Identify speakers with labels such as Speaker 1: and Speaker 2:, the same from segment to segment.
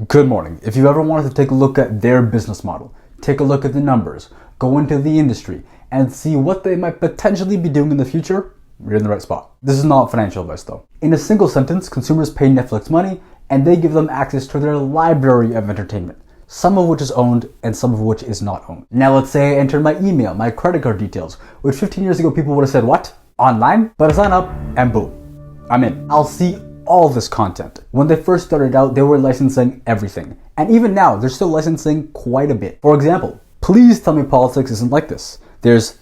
Speaker 1: Good morning. If you ever wanted to take a look at their business model, take a look at the numbers, go into the industry, and see what they might potentially be doing in the future, you're in the right spot. This is not financial advice though. In a single sentence, consumers pay Netflix money and they give them access to their library of entertainment, some of which is owned and some of which is not owned. Now let's say I enter my email, my credit card details, which 15 years ago people would have said, what? Online? But I sign up and boom, I'm in. I'll see all this content. When they first started out, they were licensing everything. And even now, they're still licensing quite a bit. For example, please tell me politics isn't like this. There's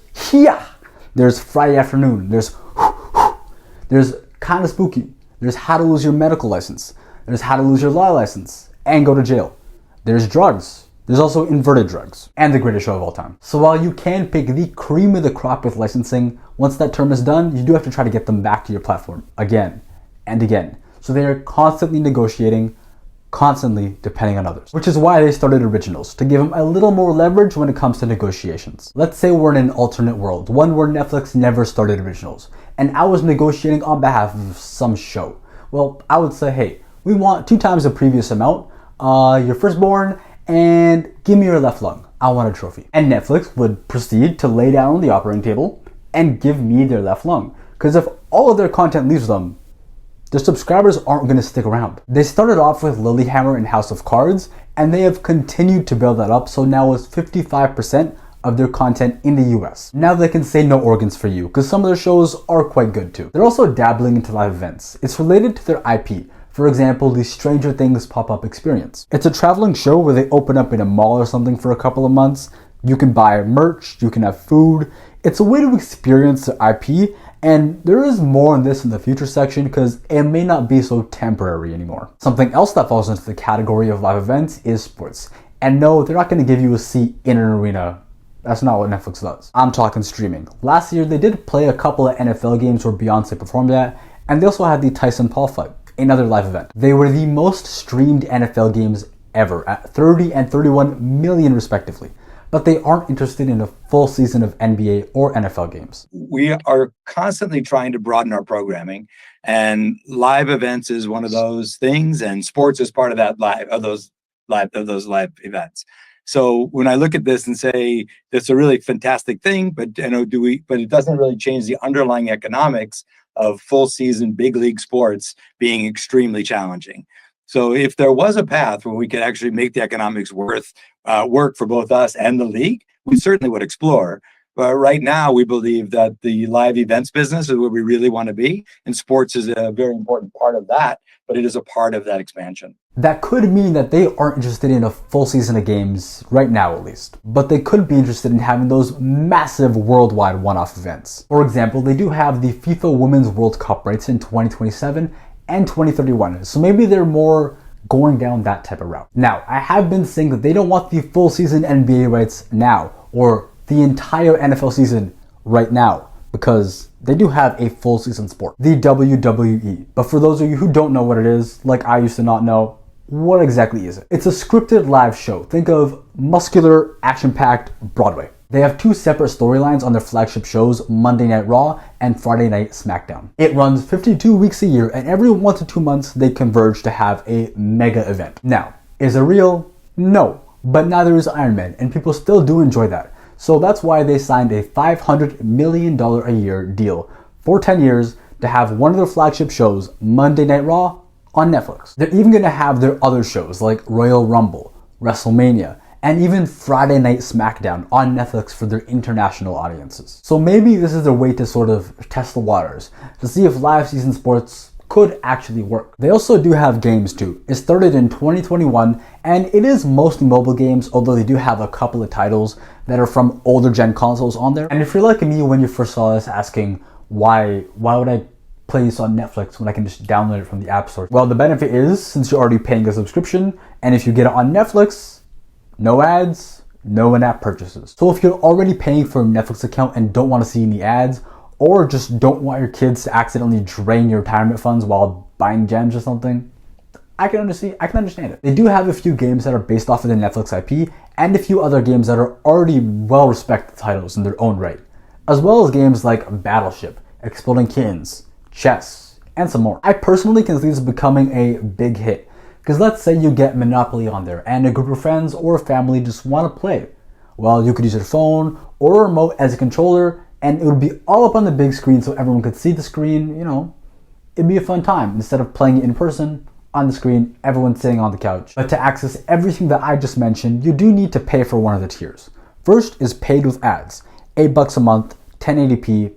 Speaker 1: there's Friday afternoon, there's Kinda Spooky, there's How to Lose Your Medical License, there's How to Lose Your Law License and Go to Jail. There's drugs. There's also inverted drugs and the greatest show of all time. So while you can pick the cream of the crop with licensing, once that term is done, you do have to try to get them back to your platform again and again. So they are constantly negotiating, constantly depending on others, which is why they started originals, to give them a little more leverage when it comes to negotiations. Let's say we're in an alternate world, one where Netflix never started originals, and I was negotiating on behalf of some show. Well, I would say, hey, we want 2 times the previous amount, your firstborn, and give me your left lung. I want a trophy. And Netflix would proceed to lay down on the operating table and give me their left lung. Because if all of their content leaves them, their subscribers aren't going to stick around. They started off with Lilyhammer and House of Cards, and they have continued to build that up, so now it's 55% of their content in the US. Now they can say no organs for you, because some of their shows are quite good too. They're also dabbling into live events. It's related to their IP. For example, the Stranger Things pop-up experience. It's a traveling show where they open up in a mall or something for a couple of months. You can buy merch, you can have food. It's a way to experience the IP, and there is more on this in the future section because it may not be so temporary anymore. Something else that falls into the category of live events is sports. And no, they're not going to give you a seat in an arena. That's not what Netflix does. I'm talking streaming. Last year, they did play a couple of NFL games where Beyonce performed at, and they also had the Tyson Paul fight, another live event. They were the most streamed NFL games ever at 30 and 31 million respectively. But they aren't interested in a full season of NBA or NFL games.
Speaker 2: We are constantly trying to broaden our programming, and live events is one of those things, and sports is part of that those live events. So when I look at this and say that's a really fantastic thing, but but it doesn't really change the underlying economics of full season big league sports being extremely challenging. So if there was a path where we could actually make the economics work for both us and the league, we certainly would explore. But right now, we believe that the live events business is where we really want to be, and sports is a very important part of that, but it is a part of that expansion.
Speaker 1: That could mean that they aren't interested in a full season of games, right now at least, but they could be interested in having those massive worldwide one-off events. For example, they do have the FIFA Women's World Cup rights in 2027 and 2031, so maybe they're more going down that type of route. Now, I have been saying that they don't want the full season NBA rights now, or the entire NFL season right now, because they do have a full season sport, the WWE. But for those of you who don't know what it is, like I used to not know, what exactly is it? It's a scripted live show. Think of muscular, action-packed Broadway. They have 2 separate storylines on their flagship shows, Monday Night Raw and Friday Night SmackDown. It runs 52 weeks a year, and every 1 to 2 months they converge to have a mega event. Now, is it real? No, but neither is Iron Man, and people still do enjoy that. So that's why they signed a $500 million a year deal for 10 years to have one of their flagship shows, Monday Night Raw, on Netflix. They're even going to have their other shows like Royal Rumble, WrestleMania, and even Friday Night SmackDown on Netflix for their international audiences. So maybe this is their way to sort of test the waters, to see if live season sports could actually work. They also do have games too. It started in 2021, and it is mostly mobile games, although they do have a couple of titles that are from older gen consoles on there. And if you're like me when you first saw this asking, why would I play this on Netflix when I can just download it from the App Store? Well, the benefit is, since you're already paying a subscription, and if you get it on Netflix, no ads, no in-app purchases. So if you're already paying for a Netflix account and don't want to see any ads, or just don't want your kids to accidentally drain your retirement funds while buying gems or something, I can understand it. They do have a few games that are based off of the Netflix IP, and a few other games that are already well-respected titles in their own right, as well as games like Battleship, Exploding Kittens, Chess, and some more. I personally can see this becoming a big hit, Because let's say you get Monopoly on there and a group of friends or family just want to play. Well, you could use your phone or a remote as a controller and it would be all up on the big screen so everyone could see the screen, It'd be a fun time instead of playing it in person on the screen, everyone sitting on the couch. But to access everything that I just mentioned, you do need to pay for one of the tiers. First is paid with ads, $8 a month, 1080p,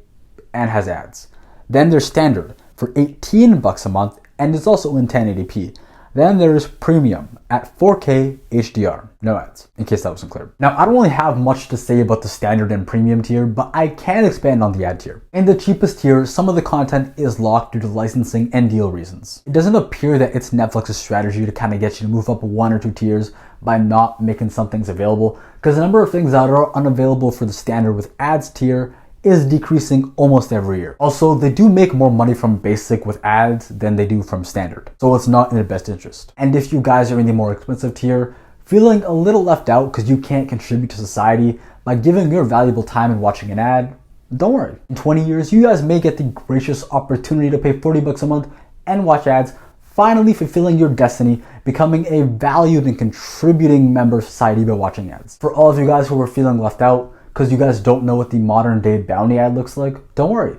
Speaker 1: and has ads. Then there's standard for $18 a month and it's also in 1080p. Then there's premium at 4K HDR, no ads, in case that wasn't clear. Now, I don't really have much to say about the standard and premium tier, but I can expand on the ad tier. In the cheapest tier, some of the content is locked due to licensing and deal reasons. It doesn't appear that it's Netflix's strategy to kind of get you to move up 1 or 2 tiers by not making some things available, because the number of things that are unavailable for the standard with ads tier is decreasing almost every year. Also, they do make more money from basic with ads than they do from standard, so it's not in their best interest. And if you guys are in the more expensive tier, feeling a little left out because you can't contribute to society by giving your valuable time and watching an ad, don't worry. In 20 years, you guys may get the gracious opportunity to pay $40 a month and watch ads, finally fulfilling your destiny, becoming a valued and contributing member of society by watching ads. For all of you guys who are feeling left out, because you guys don't know what the modern day bounty ad looks like, don't worry.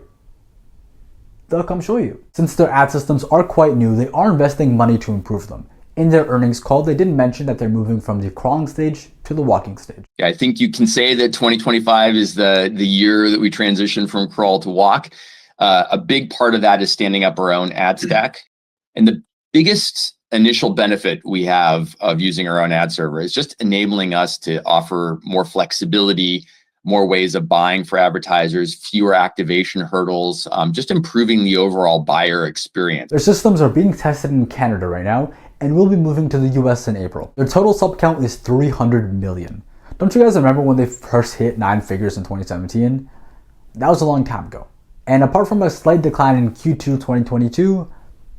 Speaker 1: They'll come show you. Since their ad systems are quite new, they are investing money to improve them. In their earnings call, they did mention that they're moving from the crawling stage to the walking stage.
Speaker 3: Yeah, I think you can say that 2025 is the year that we transition from crawl to walk. A big part of that is standing up our own ad stack. And the biggest initial benefit we have of using our own ad server is just enabling us to offer more flexibility, more ways of buying for advertisers, fewer activation hurdles, just improving the overall buyer experience.
Speaker 1: Their systems are being tested in Canada right now and will be moving to the US in April. Their total sub count is 300 million. Don't you guys remember when they first hit 9 figures in 2017? That was a long time ago. And apart from a slight decline in Q2 2022,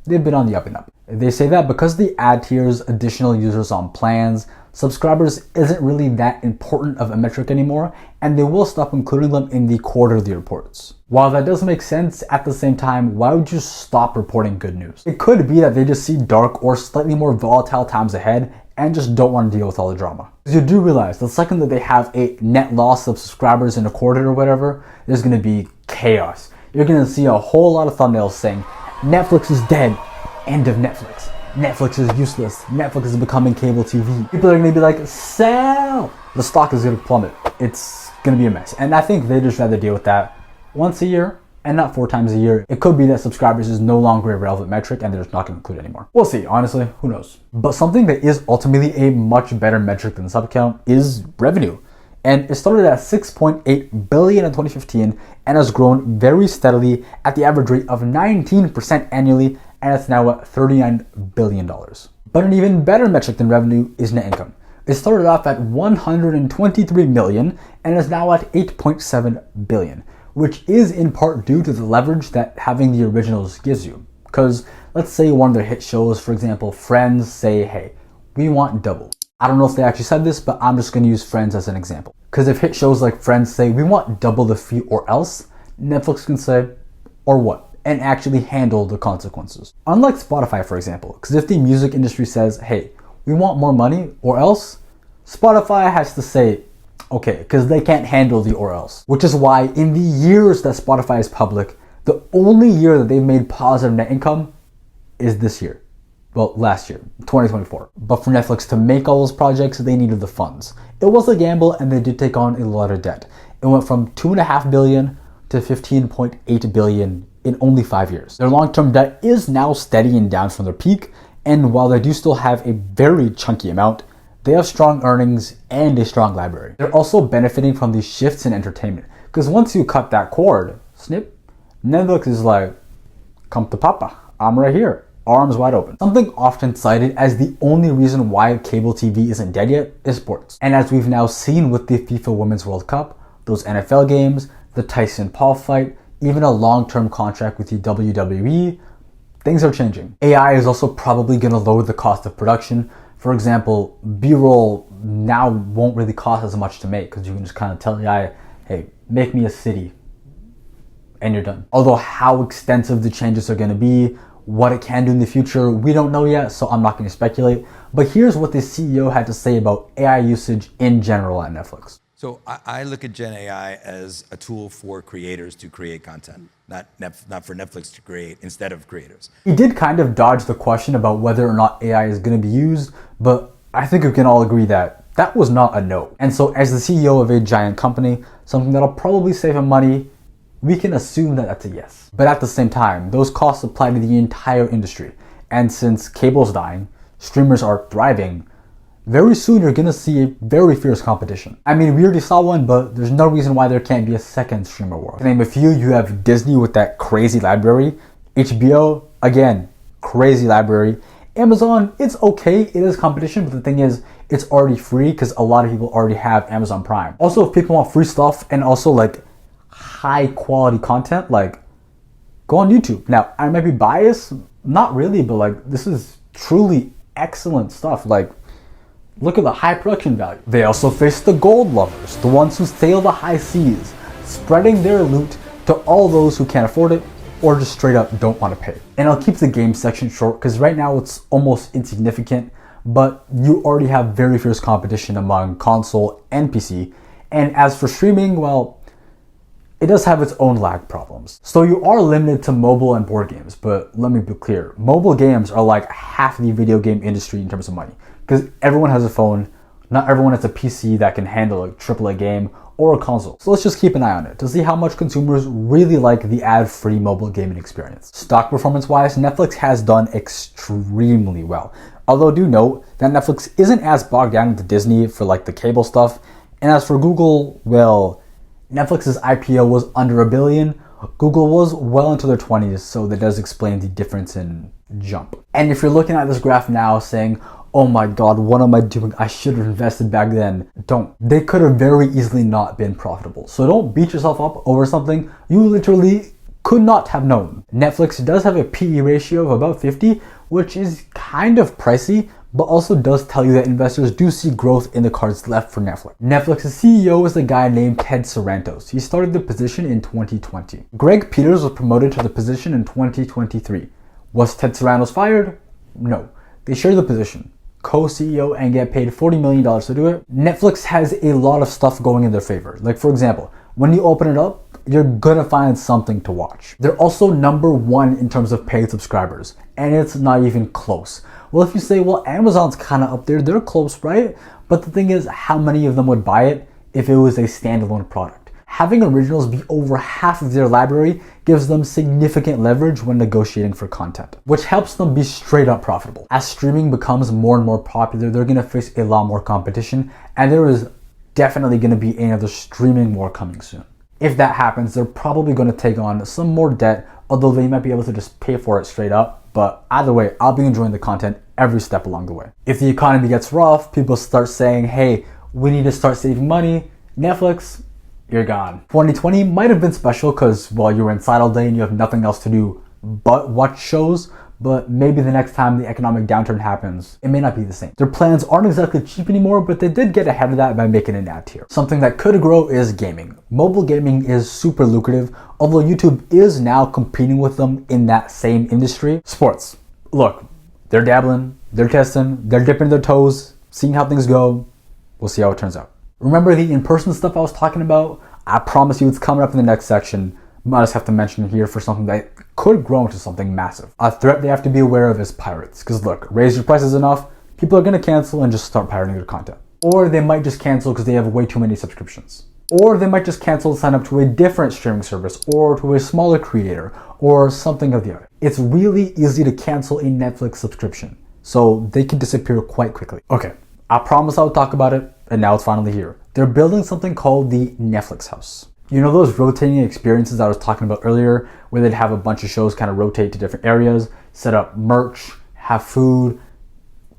Speaker 1: they've been on the up and up. They say that because the ad tiers, additional users on plans, subscribers isn't really that important of a metric anymore, and they will stop including them in the quarterly reports. While that does make sense, at the same time, why would you stop reporting good news? It could be that they just see dark or slightly more volatile times ahead and just don't want to deal with all the drama. Because you do realize the second that they have a net loss of subscribers in a quarter or whatever, there's going to be chaos. You're going to see a whole lot of thumbnails saying, Netflix is dead, end of Netflix. Netflix is useless. Netflix is becoming cable TV. People are going to be like, sell! The stock is going to plummet. It's going to be a mess. And I think they just rather deal with that once a year and not 4 times a year. It could be that subscribers is no longer a relevant metric and they're just not going to include it anymore. We'll see. Honestly, who knows? But something that is ultimately a much better metric than sub count is revenue. And it started at $6.8 billion in 2015 and has grown very steadily at the average rate of 19% annually, and it's now at $39 billion. But an even better metric than revenue is net income. It started off at $123 million and is now at $8.7 billion, which is in part due to the leverage that having the originals gives you. Because let's say one of their hit shows, for example, Friends, say, hey, we want double. I don't know if they actually said this, but I'm just going to use Friends as an example. Because if hit shows like Friends say, we want double the fee or else, Netflix can say, or what? And actually handle the consequences. Unlike Spotify, for example, because if the music industry says, hey, we want more money or else, Spotify has to say, okay, because they can't handle the or else. Which is why in the years that Spotify is public, the only year that they've made positive net income is this year. Well, last year, 2024. But for Netflix to make all those projects, they needed the funds. It was a gamble and they did take on a lot of debt. It went from $2.5 billion to $15.8 billion in only 5 years. Their long-term debt is now steady and down from their peak, and while they do still have a very chunky amount, they have strong earnings and a strong library. They're also benefiting from these shifts in entertainment, because once you cut that cord, snip, Netflix is like, come to Papa, I'm right here, arms wide open. Something often cited as the only reason why cable TV isn't dead yet is sports. And as we've now seen with the FIFA Women's World Cup, those NFL games, the Tyson Paul fight, even a long-term contract with the WWE, things are changing. AI is also probably going to lower the cost of production. For example, B-roll now won't really cost as much to make because you can just kind of tell AI, hey, make me a city, and you're done. Although how extensive the changes are going to be, What it can do in the future, we don't know yet, so I'm not going to speculate. But here's what the CEO had to say about AI usage in general at Netflix.
Speaker 4: So I look at Gen AI as a tool for creators to create content, not for Netflix to create instead of creators.
Speaker 1: He did kind of dodge the question about whether or not AI is going to be used, but I think we can all agree that that was not a no. And so as the CEO of a giant company, something that'll probably save him money, we can assume that that's a yes. But at the same time, those costs apply to the entire industry. And since cable's dying, streamers are thriving, very soon you're gonna see a very fierce competition. I mean, we already saw one, but there's no reason why there can't be a second streamer war. To name a few, you have Disney with that crazy library, HBO, again, crazy library. Amazon, it's okay, it is competition, but the thing is, it's already free because a lot of people already have Amazon Prime. Also, if people want free stuff and also like high quality content, like go on YouTube. Now, I might be biased, not really, but like this is truly excellent stuff. Like, look at the high production value. They also face the gold lovers, the ones who sail the high seas, spreading their loot to all those who can't afford it or just straight up don't want to pay. And I'll keep the game section short because right now it's almost insignificant, but you already have very fierce competition among console and PC. And as for streaming, well, it does have its own lag problems. So you are limited to mobile and board games, but let me be clear. Mobile games are like half the video game industry in terms of money because everyone has a phone. Not everyone has a PC that can handle a AAA game or a console. So let's just keep an eye on it to see how much consumers really like the ad-free mobile gaming experience. Stock performance-wise, Netflix has done extremely well. Although do note that Netflix isn't as bogged down into Disney for like the cable stuff. And as for Google, well, Netflix's IPO was under $1 billion. Google was well into their 20s, so that does explain the difference in jump. And if you're looking at this graph now saying, oh my god, what am I doing? I should have invested back then. Don't. They could have very easily not been profitable. So don't beat yourself up over something you literally could not have known. Netflix does have a PE ratio of about 50, which is kind of pricey, but also does tell you that investors do see growth in the cards left for Netflix. Netflix's CEO is a guy named Ted Sarandos. He started the position in 2020. Greg Peters was promoted to the position in 2023. Was Ted Sarandos fired? No. They share the position, co-CEO, and get paid $40 million to do it. Netflix has a lot of stuff going in their favor. Like for example, when you open it up, you're gonna find something to watch. They're also number one in terms of paid subscribers, and it's not even close. Well, if you say, well, Amazon's kind of up there, they're close, right? But the thing is, how many of them would buy it if it was a standalone product? Having originals be over half of their library gives them significant leverage when negotiating for content, which helps them be straight up profitable. As streaming becomes more and more popular, they're gonna face a lot more competition, and there is definitely gonna be another streaming war coming soon. If that happens, they're probably gonna take on some more debt, although they might be able to just pay for it straight up. But either way, I'll be enjoying the content every step along the way. If the economy gets rough, people start saying, hey, we need to start saving money. Netflix, you're gone. 2020 might have been special because, well, you were inside all day and you have nothing else to do but watch shows, but maybe the next time the economic downturn happens, it may not be the same. Their plans aren't exactly cheap anymore, but they did get ahead of that by making an ad tier. Something that could grow is gaming. Mobile gaming is super lucrative, although YouTube is now competing with them in that same industry. Sports. Look, they're dabbling, they're testing, they're dipping their toes, seeing how things go. We'll see how it turns out. Remember the in-person stuff I was talking about? I promise you it's coming up in the next section. I just have to mention it here for something that could grow into something massive. A threat they have to be aware of is pirates. Because look, raise your prices enough, people are going to cancel and just start pirating your content. Or they might just cancel because they have way too many subscriptions. Or they might just cancel and sign up to a different streaming service or to a smaller creator or something of the other. It's really easy to cancel a Netflix subscription, so they can disappear quite quickly. Okay, I promise I'll talk about it, and now it's finally here. They're building something called the Netflix House. You know those rotating experiences I was talking about earlier, where they'd have a bunch of shows kind of rotate to different areas, set up merch, have food,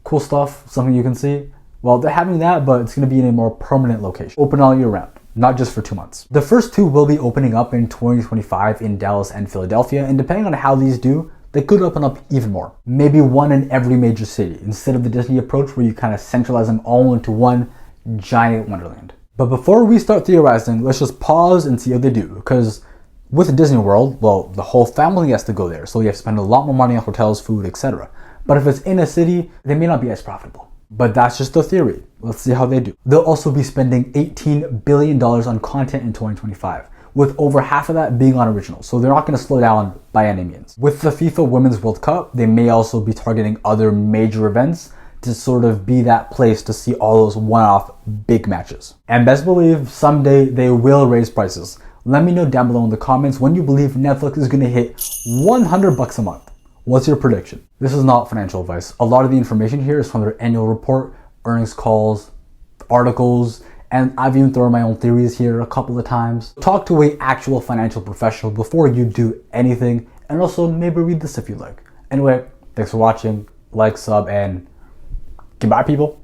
Speaker 1: cool stuff, something you can see? Well, they're having that, but it's going to be in a more permanent location. Open all year round, not just for 2 months. The first two will be opening up in 2025 in Dallas and Philadelphia, and depending on how these do, they could open up even more. Maybe one in every major city, instead of the Disney approach where you kind of centralize them all into one giant wonderland. But before we start theorizing, let's just pause and see how they do, because With Disney World, well, the whole family has to go there, so you have to spend a lot more money on hotels, food, etc. But if it's in a city, they may not be as profitable. But that's just a theory. Let's see how they do. They'll also be spending $18 billion on content in 2025, with over half of that being on originals, so they're not going to slow down by any means. With the FIFA Women's World Cup, they may also be targeting other major events to sort of be that place to see all those one-off big matches. And best believe someday they will raise prices. Let me know down below in the comments when you believe Netflix is going to hit $100 a month. What's your prediction? This is not financial advice. A lot of the information here is from their annual report, earnings calls, articles, and I've even thrown my own theories here a couple of times. Talk to an actual financial professional before you do anything, and also maybe read this if you like. Anyway, thanks for watching, like, sub, and goodbye, people.